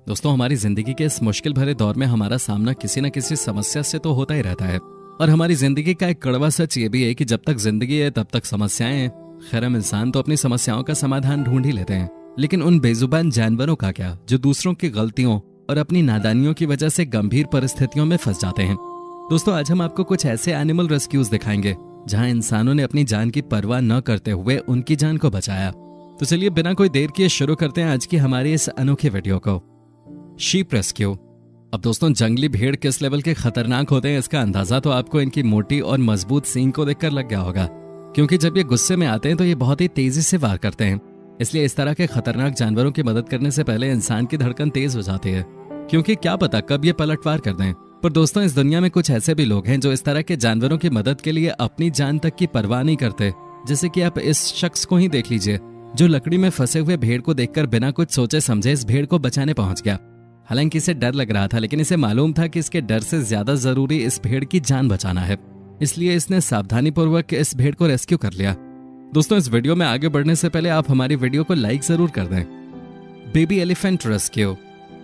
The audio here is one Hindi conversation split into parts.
दोस्तों, हमारी जिंदगी के इस मुश्किल भरे दौर में हमारा सामना किसी न किसी समस्या से तो होता ही रहता है। और हमारी जिंदगी का एक कड़वा सच ये भी है कि जब तक जिंदगी है तब तक समस्याएं हैं। खैर, हम इंसान तो अपनी समस्याओं का समाधान ढूंढ ही लेते हैं, लेकिन उन बेजुबान जानवरों का क्या जो दूसरों की गलतियों और अपनी नादानियों की वजह से गंभीर परिस्थितियों में फंस जाते हैं। दोस्तों, आज हम आपको कुछ ऐसे एनिमल रेस्क्यूज दिखाएंगे जहां इंसानों ने अपनी जान की परवाह न करते हुए उनकी जान को बचाया। तो चलिए बिना कोई देर किए शुरू करते हैं आज की हमारी इस अनोखी वीडियो को। Sheep rescue. अब दोस्तों, जंगली भेड़ किस लेवल के खतरनाक होते हैं इसका अंदाजा तो आपको इनकी मोटी और मजबूत सींग को देखकर लग गया होगा, क्योंकि जब ये गुस्से में आते हैं तो ये बहुत ही तेजी से वार करते हैं। इसलिए इस तरह के खतरनाक जानवरों की मदद करने से पहले इंसान की धड़कन तेज हो जाती है, क्योंकि क्या पता कब ये पलटवार कर दें। पर दोस्तों, इस दुनिया में कुछ ऐसे भी लोग हैं जो इस तरह के जानवरों की मदद के लिए अपनी जान तक की परवाह नहीं करते। जैसे कि आप इस शख्स को ही देख लीजिए, जो लकड़ी में फंसे हुए भेड़ को देखकर बिना कुछ सोचे समझे इस भेड़ को बचाने पहुंच गया। हालांकि इसे डर लग रहा था, लेकिन इसे मालूम था कि इसके डर से ज्यादा जरूरी इस भेड़ की जान बचाना है। इसलिए इसने सावधानी पूर्वक इस भेड़ को रेस्क्यू कर लिया। दोस्तों, इस वीडियो में आगे बढ़ने से पहले आप हमारी वीडियो को लाइक जरूर कर दें। Baby elephant rescue.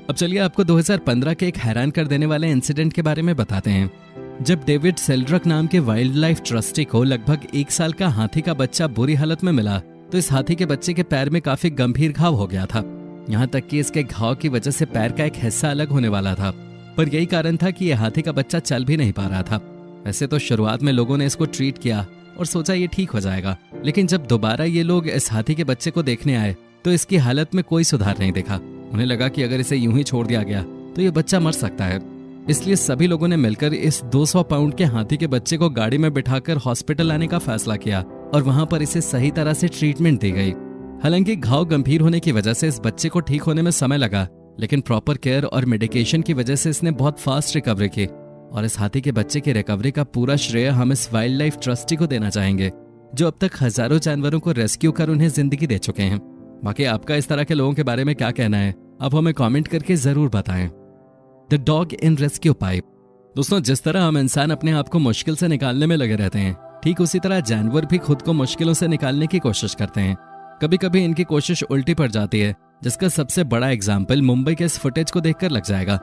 अब चलिए आपको 2015 के एक हैरान कर देने वाले इंसिडेंट के बारे में बताते हैं। जब डेविड सेल्ड्रक नाम के वाइल्ड लाइफ ट्रस्टी को लगभग 1 साल का हाथी का बच्चा बुरी हालत में मिला, तो इस हाथी के बच्चे के पैर में काफी गंभीर घाव हो गया था। यहाँ तक कि इसके घाव की वजह से पैर का एक हिस्सा अलग होने वाला था। पर यही कारण था कि यह हाथी का बच्चा चल भी नहीं पा रहा था। वैसे तो शुरुआत में लोगों ने इसको ट्रीट किया और सोचा ये ठीक हो जाएगा, लेकिन जब दोबारा ये लोग इस हाथी के बच्चे को देखने आए तो इसकी हालत में कोई सुधार नहीं दिखा। उन्हें लगा कि अगर इसे यूं ही छोड़ दिया गया तो ये बच्चा मर सकता है। इसलिए सभी लोगों ने मिलकर इस 200 पाउंड के हाथी के बच्चे को गाड़ी में बिठाकर हॉस्पिटल लाने का फैसला किया और वहां पर इसे सही तरह से ट्रीटमेंट दी गई। हालांकि घाव गंभीर होने की वजह से इस बच्चे को ठीक होने में समय लगा, लेकिन प्रॉपर केयर और मेडिकेशन की वजह से इसने बहुत फास्ट रिकवरी की। और इस हाथी के बच्चे की रिकवरी का पूरा श्रेय हम इस वाइल्ड लाइफ ट्रस्टी को देना चाहेंगे, जो अब तक हजारों जानवरों को रेस्क्यू कर उन्हें जिंदगी दे चुके हैं। बाकी आपका इस तरह के लोगों के बारे में क्या कहना है, आप हमें कमेंट करके जरूर बताएं। The dog in rescue pipe. दोस्तों, जिस तरह हम इंसान अपने आप को मुश्किल से निकालने में लगे रहते हैं, ठीक उसी तरह जानवर भी खुद को मुश्किलों से निकालने की कोशिश करते हैं। कभी कभी इनकी कोशिश उल्टी पड़ जाती है, जिसका सबसे बड़ा एग्जाम्पल मुंबई के इस फुटेज को देखकर लग जाएगा।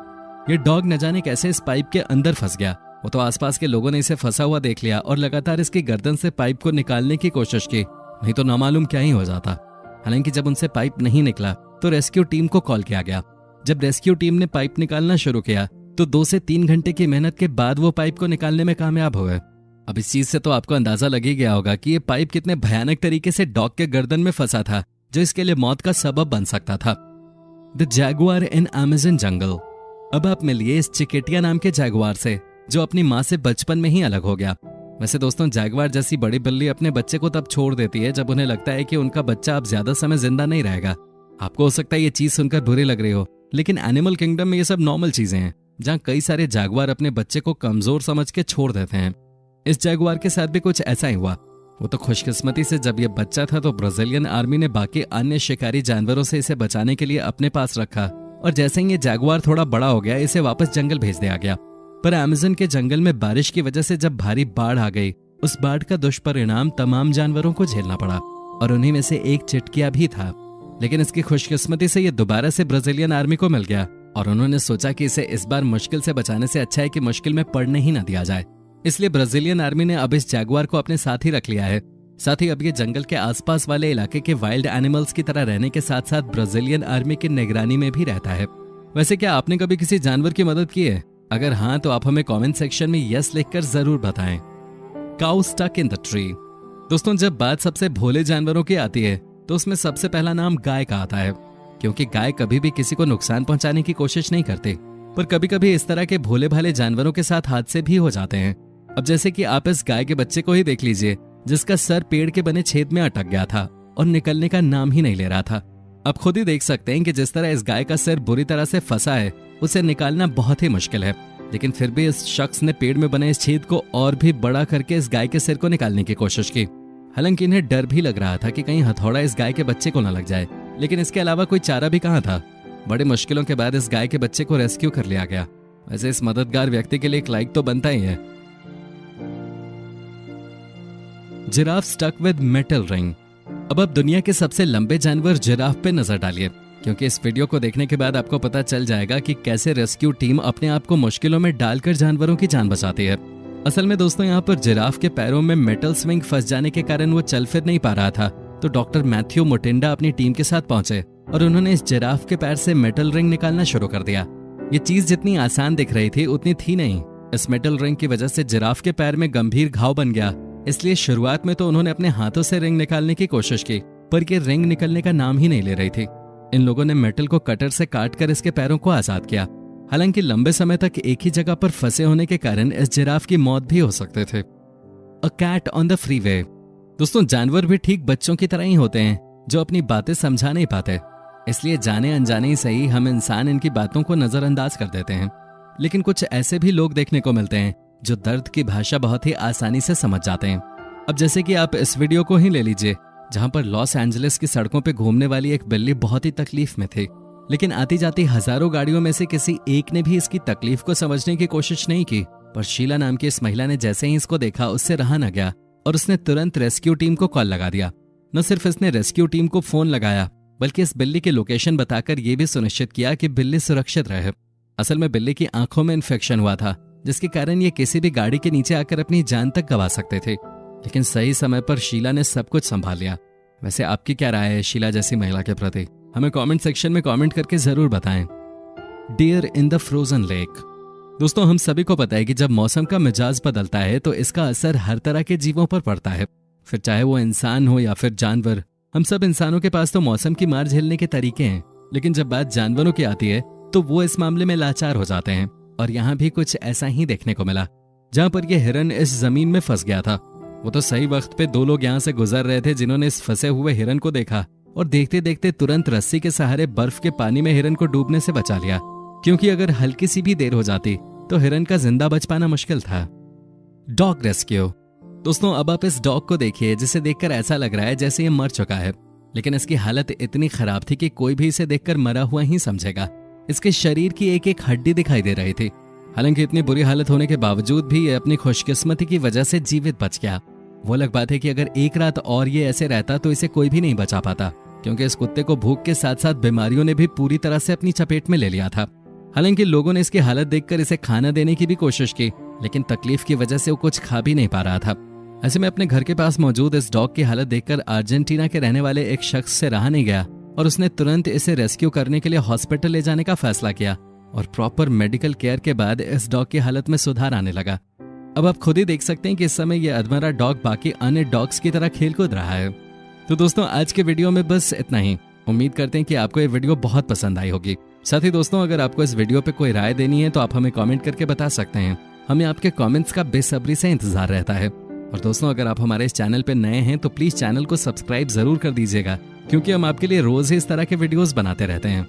ये डॉग न जाने कैसे इस पाइप के अंदर फंस गया। वो तो आसपास के लोगों ने इसे फंसा हुआ देख लिया और लगातार इसकी गर्दन से पाइप को निकालने की कोशिश की, नहीं तो नामालूम क्या ही हो जाता। हालांकि जब उनसे पाइप नहीं निकला तो रेस्क्यू टीम को कॉल किया गया। जब रेस्क्यू टीम ने पाइप निकालना शुरू किया तो 2 से 3 घंटे की मेहनत के बाद वो पाइप को निकालने में कामयाब हुए। अब इस चीज से तो आपको अंदाजा लग ही गया होगा कि ये पाइप कितने भयानक तरीके से डॉग के गर्दन में फंसा था, जो इसके लिए मौत का सबब बन सकता था। द जैगुआर इन अमेज़न जंगल। अब आप मिलिए इस चिकेटिया नाम के जैगुआर से, जो अपनी माँ से बचपन में ही अलग हो गया। वैसे दोस्तों, जैगुआर जैसी बड़ी बिल्ली अपने बच्चे को तब छोड़ देती है जब उन्हें लगता है कि उनका बच्चा अब ज्यादा समय जिंदा नहीं रहेगा। आपको हो सकता है ये चीज सुनकर बुरी लग रही हो, लेकिन एनिमल किंगडम में ये सब नॉर्मल चीजें हैं, जहाँ कई सारे जैगुआर अपने बच्चे को कमजोर समझ के छोड़ देते हैं। इस जैगुआर के साथ भी कुछ ऐसा ही हुआ। वो तो खुशकिस्मती से जब ये बच्चा था तो ब्राजीलियन आर्मी ने बाकी अन्य शिकारी जानवरों से इसे बचाने के लिए अपने पास रखा, और जैसे ही ये जैगुआर थोड़ा बड़ा हो गया इसे वापस जंगल भेज दिया गया। पर अमेज़न के जंगल में बारिश की वजह से जब भारी बाढ़ आ गई, उस बाढ़ का दुष्परिणाम तमाम जानवरों को झेलना पड़ा, और उन्हीं में से एक चिटकिया भी था। लेकिन इसकी खुशकिस्मती से ये दोबारा से ब्राजीलियन आर्मी को मिल गया, और उन्होंने सोचा कि इसे इस बार मुश्किल से बचाने से अच्छा है कि मुश्किल में पड़ने ही न दिया जाए। इसलिए ब्राजीलियन आर्मी ने अब इस जैगुआर को अपने साथ ही रख लिया है। साथ ही अब ये जंगल के आसपास वाले इलाके के वाइल्ड एनिमल्स की तरह रहने के साथ साथ ब्राजीलियन आर्मी की निगरानी में भी रहता है। वैसे क्या आपने कभी किसी जानवर की मदद की है? अगर हाँ, तो आप हमें कमेंट सेक्शन में यस लिखकर जरूर बताएं। Cow stuck in the tree. दोस्तों, जब बात सबसे भोले जानवरों की आती है तो उसमें सबसे पहला नाम गाय का आता है, क्योंकि गाय कभी भी किसी को नुकसान पहुंचाने की कोशिश नहीं करती। पर कभी कभी इस तरह के भोले भाले जानवरों के साथ हादसे भी हो जाते हैं। अब जैसे कि आप इस गाय के बच्चे को ही देख लीजिए, जिसका सर पेड़ के बने छेद में अटक गया था और निकलने का नाम ही नहीं ले रहा था। आप खुद ही देख सकते हैं कि जिस तरह इस गाय का सिर बुरी तरह से फंसा है, उसे निकालना बहुत ही मुश्किल है। लेकिन फिर भी इस शख्स ने पेड़ में बने इस छेद को और भी बड़ा करके इस गाय के सिर को निकालने की कोशिश की। हालांकि इन्हें डर भी लग रहा था कि कहीं हथौड़ा इस गाय के बच्चे को न लग जाए, लेकिन इसके अलावा कोई चारा भी कहाँ था। बड़ी मुश्किलों के बाद इस गाय के बच्चे को रेस्क्यू कर लिया गया। वैसे इस मददगार व्यक्ति के लिए एक लाइक तो बनता ही है। Giraffe stuck with metal ring. अब आप दुनिया के सबसे लंबे जानवर जिराफ पे नजर डालिए। क्योंकि इस वीडियो को देखने के बाद आपको पता चल जाएगा कि कैसे रेस्क्यू टीम अपने आप को मुश्किलों में डालकर जानवरों की जान बचाती है। असल में दोस्तों यहाँ पर जिराफ के पैरों में मेटल स्विंग फंस जाने के कारण वो चल फिर नहीं पा रहा था, तो डॉक्टर मैथ्यू मुटिंडा अपनी टीम के साथ पहुंचे और उन्होंने इस जिराफ के पैर से मेटल रिंग निकालना शुरू कर दिया। ये चीज जितनी आसान दिख रही थी उतनी थी नहीं। इस मेटल रिंग की वजह से जिराफ के पैर में गंभीर घाव बन गया। इसलिए शुरुआत में तो उन्होंने अपने हाथों से रिंग निकालने की कोशिश की, पर ये रिंग निकलने का नाम ही नहीं ले रही थी। इन लोगों ने मेटल को कटर से काटकर इसके पैरों को आजाद किया। हालांकि लंबे समय तक एक ही जगह पर फंसे होने के कारण इस जिराफ की मौत भी हो सकते थे। A cat on the freeway. दोस्तों, जानवर भी ठीक बच्चों की तरह ही होते हैं जो अपनी बातें समझा नहीं पाते, इसलिए जाने अनजाने ही सही हम इंसान इनकी बातों को नजरअंदाज कर देते हैं। लेकिन कुछ ऐसे भी लोग देखने को मिलते हैं जो दर्द की भाषा बहुत ही आसानी से समझ जाते हैं। अब जैसे कि आप इस वीडियो को ही ले लीजिए, जहां पर लॉस एंजलिस की सड़कों पर घूमने वाली एक बिल्ली बहुत ही तकलीफ में थी, लेकिन आती जाती हजारों गाड़ियों में से किसी एक ने भी इसकी तकलीफ को समझने की कोशिश नहीं की। पर शीला नाम की इस महिला ने जैसे ही इसको देखा उससे रहा न गया और उसने तुरंत रेस्क्यू टीम को कॉल लगा दिया। न सिर्फ इसने रेस्क्यू टीम को फोन लगाया, बल्कि इस बिल्ली की लोकेशन बताकर यह भी सुनिश्चित किया कि बिल्ली सुरक्षित रहे। असल में बिल्ली की आंखों में इन्फेक्शन हुआ था, जिसके कारण ये किसी भी गाड़ी के नीचे आकर अपनी जान तक गंवा सकते थे। लेकिन सही समय पर शीला ने सब कुछ संभाल लिया। वैसे आपकी क्या राय है शीला जैसी महिला के प्रति? हमें कमेंट सेक्शन में कमेंट करके जरूर बताएं। Deer in the frozen lake. दोस्तों, हम सभी को पता है कि जब मौसम का मिजाज बदलता है तो इसका असर हर तरह के जीवों पर पड़ता है, फिर चाहे वो इंसान हो या फिर जानवर। हम सब इंसानों के पास तो मौसम की मार झेलने के तरीके हैं, लेकिन जब बात जानवरों की आती है तो वो इस मामले में लाचार हो जाते हैं। और यहाँ भी कुछ ऐसा ही देखने को मिला। जहां पर यह हिरन इस जमीन में फंस गया था, वो तो सही वक्त पे दो लोग यहाँ से गुजर रहे थे जिन्होंने इस फंसे हुए हिरन को देखा और देखते देखते तुरंत रस्सी के सहारे बर्फ के पानी में हिरन को डूबने से बचा लिया, क्योंकि अगर हल्की सी भी देर हो जाती तो हिरन का जिंदा बच पाना मुश्किल था। Dog rescue. दोस्तों, अब आप इस डॉग को देखिए जिसे देखकर ऐसा लग रहा है जैसे ये मर चुका है, लेकिन इसकी हालत इतनी खराब थी कि कोई भी इसे देखकर मरा हुआ ही समझेगा। इसके शरीर की एक एक हड्डी दिखाई दे रही थी। हालांकि इतनी बुरी हालत होने के बावजूद भी ये अपनी खुशकिस्मती की वजह से जीवित बच गया। वो अलग बात है कि अगर एक रात और ये ऐसे रहता तो इसे कोई भी नहीं बचा पाता, क्योंकि इस कुत्ते को भूख के साथ साथ बीमारियों ने भी पूरी तरह से अपनी चपेट में ले लिया था। हालांकि लोगों ने इसकी हालत देखकर इसे खाना देने की भी कोशिश की, लेकिन तकलीफ की वजह से वो कुछ खा भी नहीं पा रहा था। ऐसे में अपने घर के पास मौजूद इस डॉग की हालत देखकर अर्जेंटीना के रहने वाले एक शख्स से रहा नहीं गया और उसने तुरंत इसे रेस्क्यू करने के लिए हॉस्पिटल ले जाने का फैसला किया। और प्रॉपर मेडिकल केयर के बाद इस डॉग की हालत में सुधार आने लगा। अब आप खुद ही देख सकते हैं कि इस समय यह अधमरा डॉग बाकी अन्य डॉग्स की तरह खेल कूद रहा है। तो दोस्तों, आज के वीडियो में बस इतना ही। उम्मीद करते हैं कि आपको ये वीडियो बहुत पसंद आई होगी। साथ ही दोस्तों, अगर आपको इस वीडियो पे कोई राय देनी है तो आप हमें कमेंट करके बता सकते हैं। हमें आपके कमेंट्स का बेसब्री से इंतजार रहता है। और दोस्तों, अगर आप हमारे इस चैनल पे नए हैं तो प्लीज चैनल को सब्सक्राइब जरूर कर दीजिएगा, क्योंकि हम आपके लिए रोज ही इस तरह के वीडियोस बनाते रहते हैं।